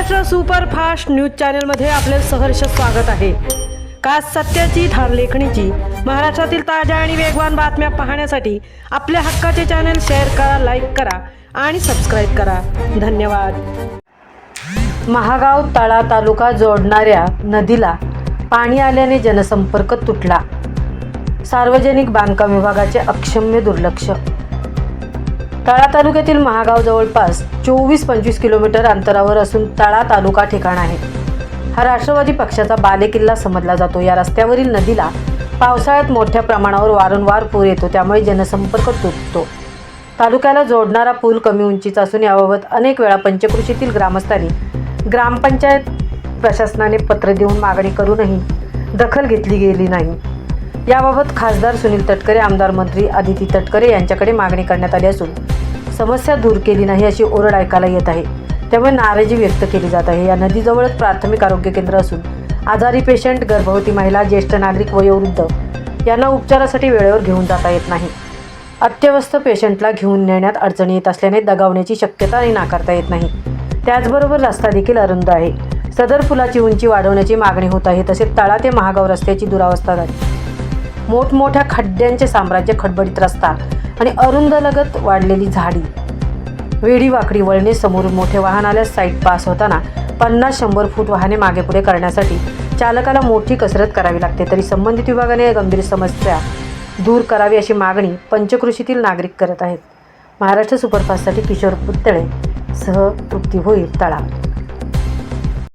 Maharashtra superfast news चॅनलमध्ये आपले सहर्ष स्वागत आहे। खास सत्याची धार लेखणीची महाराष्ट्रातील ताज्या आणि वेगवान बातम्या पाहण्यासाठी आपल्या हक्काचे चॅनल शेअर करा, लाईक करा आणि सबस्क्राईब करा। धन्यवाद। महागाव तळा तालुका जोडणाऱ्या नदीला पाणी आल्याने जनसंपर्क तुटला। सार्वजनिक बांधकाम विभागाचे अक्षम्य दुर्लक्ष। तळा तालुक्यातील महागाव जवळपास 24-25 किलोमीटर अंतरावर असून तळा तालुका ठिकाण आहे। हा राष्ट्रवादी पक्षाचा बालेकिल्ला समजला जातो। या रस्त्यावरील नदीला पावसाळ्यात मोठ्या प्रमाणावर वारंवार पूर येतो, त्यामुळे जनसंपर्क तुटतो। तालुक्याला जोडणारा पूल कमी उंचीचा असून याबाबत अनेक वेळा पंचक्रोशीतील ग्रामस्थांनी ग्रामपंचायत प्रशासनाने पत्र देऊन मागणी करूनही दखल घेतली गेली नाही। याबाबत खासदार सुनील तटकरे, आमदार मंत्री आदिती तटकरे यांच्याकडे मागणी करण्यात आली असून समस्या दूर केली नाही अशी ओरड ऐकायला येत आहे। त्यामुळे नाराजी व्यक्त केली जात आहे। या नदीजवळच प्राथमिक आरोग्य केंद्र असून आजारी पेशंट, गर्भवती महिला, ज्येष्ठ नागरिक, वयोवृद्ध यांना उपचारासाठी वेळेवर घेऊन जाता येत नाही। अत्यवस्थ पेशंटला घेऊन नेण्यात अडचणी येत असल्याने दगावण्याची शक्यताही नाकारता येत नाही। त्याचबरोबर रस्ता देखील अरुंद आहे। सदर पुलाची उंची वाढवण्याची मागणी होत आहे। तसेच तळा ते महागाव रस्त्याची दुरावस्था झाली। मोठमोठ्या खड्ड्यांचे साम्राज्य, खडबडीत रस्ता आणि अरुंद लगत वाढलेली झाडी, वेडी वाकडी वळणे, समोरून मोठे वाहन आल्यास साईड पास होताना 50-100 फूट वाहने मागे पुढे करण्यासाठी चालकाला मोठी कसरत करावी लागते। तरी संबंधित विभागाने गंभीर समस्या दूर करावी अशी मागणी पंचक्रोशीतील नागरिक करत आहेत। महाराष्ट्र सुपरफास्टसाठी किशोर पुतळे सह तृप्ती होईल, तळा।